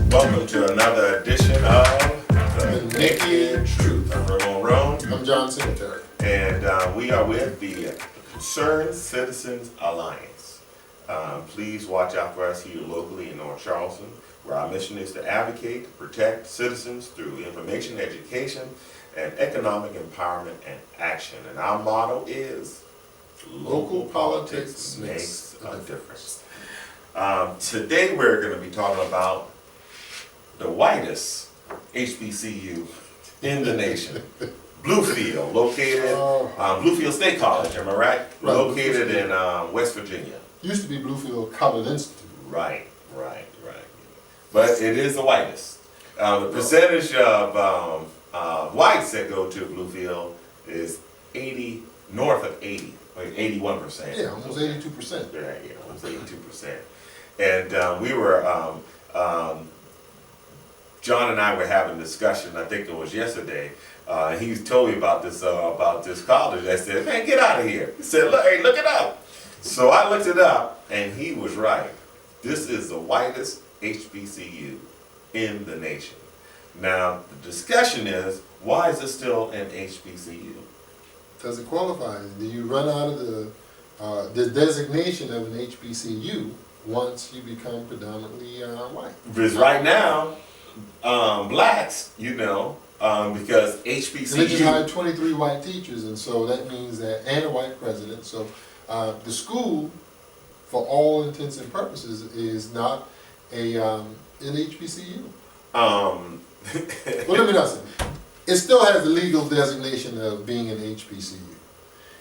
Welcome to another edition of The Naked Truth. I'm Ramon Roan. I'm John Singletary. And we are with the Concerned Citizens Alliance. Please watch out for us here locally in North Charleston, where our mission is to advocate, to protect citizens through information, education, and economic empowerment and action. And our motto is, Local politics makes a difference. Today we're going to be talking about the whitest HBCU in the nation, Bluefield, located Bluefield State College, am I right? Right. Located in West Virginia. Used to be Bluefield Colored Institute. Right. But it is the whitest. The percentage of whites that go to Bluefield is north of 80, like 81%. Yeah, almost 82%. Yeah, almost 82%. And we were, John and I were having a discussion, I think it was yesterday, he told me about this college. I said, man, get out of here. He said, hey, look it up. So I looked it up, and he was right. This is the whitest HBCU in the nation. Now, the discussion is, why is it still an HBCU? Does it qualify? Do you run out of the designation of an HBCU once you become predominantly white? Because right now, blacks, because HBCU... And they just hired 23 white teachers, and so that means that, and a white president, so the school, for all intents and purposes, is not an HBCU. Well, let me not say. It still has the legal designation of being an HBCU.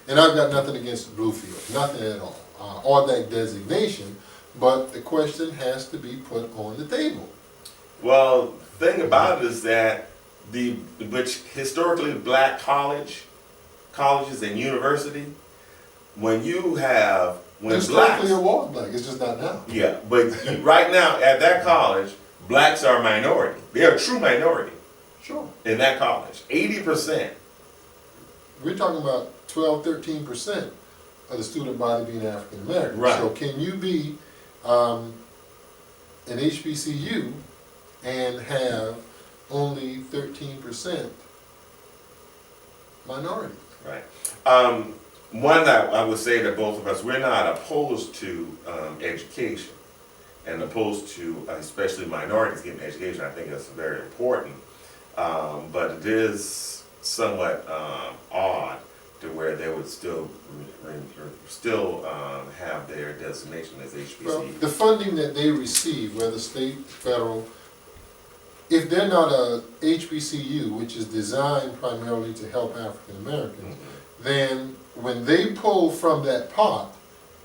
And I've got nothing against Bluefield, nothing at all, or that designation, but the question has to be put on the table. Well, the thing about it is that which historically black colleges and university, Historically it was black, it's just not now. Yeah, but right now at that college, blacks are a minority. They're a true minority. Sure. In that college, 80%. We're talking about 12, 13% of the student body being African American. Right. So can you be an HBCU and have only 13% minority? Right. One that I would say that both of us, we're not opposed to education and opposed to especially minorities getting education. I think that's very important. But it is somewhat odd to where they would still have their designation as HBCU. Well, the funding that they receive, whether state, federal, if they're not a HBCU, which is designed primarily to help African Americans, then when they pull from that pot,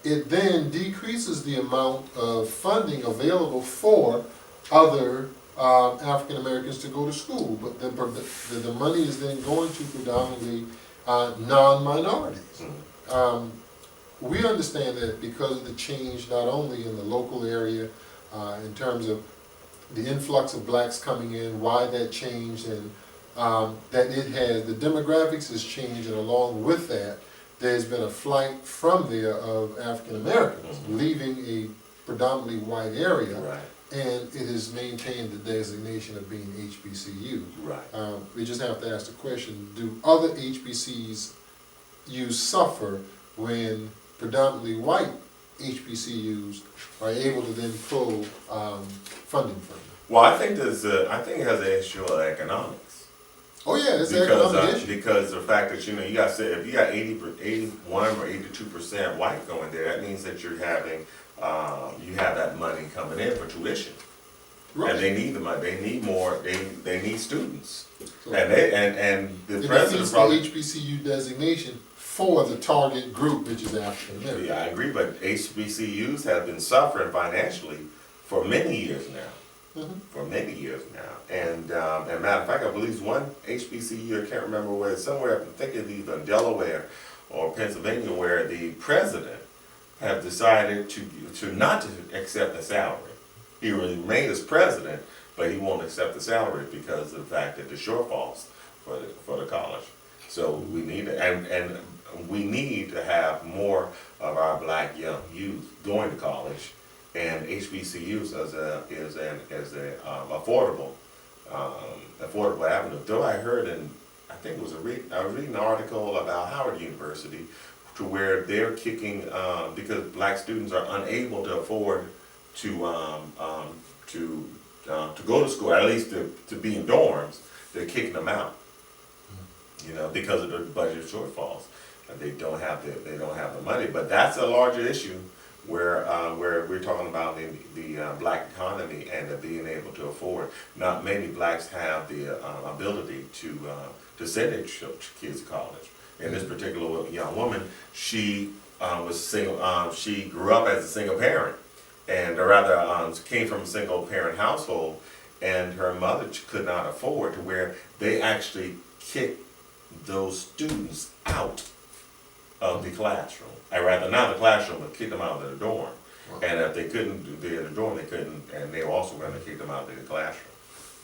it then decreases the amount of funding available for other African Americans to go to school, but the money is then going to predominantly non-minorities. We understand that because of the change not only in the local area in terms of the influx of blacks coming in, why that changed, and that the demographics has changed, and along with that, there's been a flight from there of African Americans leaving a predominantly white area. Right. And it has maintained the designation of being HBCU. Right. We just have to ask the question, do other HBCUs suffer when predominantly white HBCUs are able to then pull funding from them? Well, I think it has an issue of economics. Oh yeah, it's an economic issue. Because the fact that if you got 81 or 82% white going there, that means that you're having you have that money coming in for tuition. Right. And they need the money. They need more. They need students. So and the president probably the HBCU designation for the target group, which is African American. Yeah, I agree. But HBCUs have been suffering financially for many years now. For many years now. And matter of fact, I believe one HBCU, I can't remember where, somewhere, I'm thinking either in Delaware or Pennsylvania, where the president have decided to not to accept the salary. He will remain as president, but he won't accept the salary because of the fact that the shortfalls for the college. So we need to, and we need to have more of our black young youth going to college and HBCUs as a affordable avenue. Though I heard I think it was I was reading an article about Howard University, to where they're kicking because black students are unable to afford to go to school, at least to be in dorms. They're kicking them out, because of the budget shortfalls. They don't have the money. But that's a larger issue where we're talking about the black economy and being able to afford. Not many blacks have the ability to send their kids to college. And this particular young woman, she was single. She grew up as a single parent, and rather came from a single parent household, and her mother could not afford, to where they actually kicked those students out of the classroom. Or rather, not the classroom, but kicked them out of the dorm. Wow. And if they couldn't be in the dorm, they couldn't, and they also were going to kick them out of the classroom.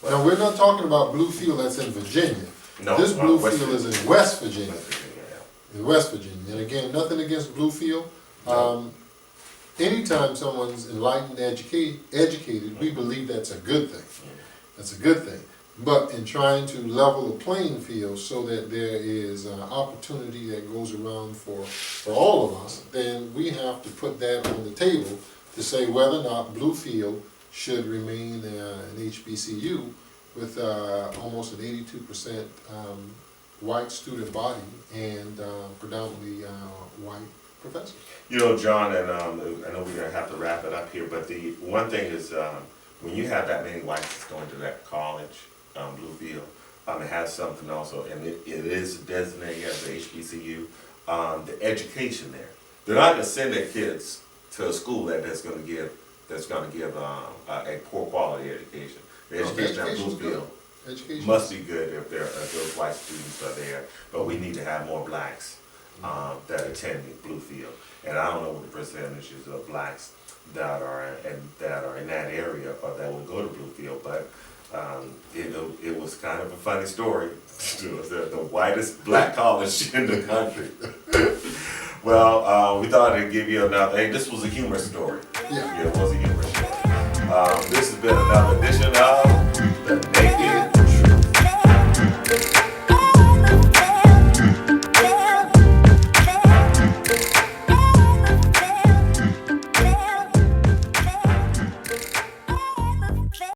But now, we're not talking about Bluefield that's in Virginia. No, this Bluefield West is in West Virginia. Yeah. In West Virginia. And again, nothing against Bluefield. No. Anytime someone's enlightened, educated, we believe that's a good thing. That's a good thing. But in trying to level the playing field so that there is an opportunity that goes around for all of us, then we have to put that on the table to say whether or not Bluefield should remain an HBCU with almost an 82% white student body and predominantly white professors. John, and I know we're going to have to wrap it up here, but the one thing is when you have that many whites going to that college, Bluefield, it has something also, and it is designated as a HBCU. The education there, they're not going to send their kids to a school that's going to give a poor quality education. The education at Bluefield must be good if those white students are there, but we need to have more blacks that attend Bluefield, and I don't know what the percentages of blacks that are in that area or that will go to Bluefield, but it was kind of a funny story. It was the whitest black college in the country. Well, we thought I'd give you another. Hey, this was a humor story. Yeah, it was a humor story. This has been another edition of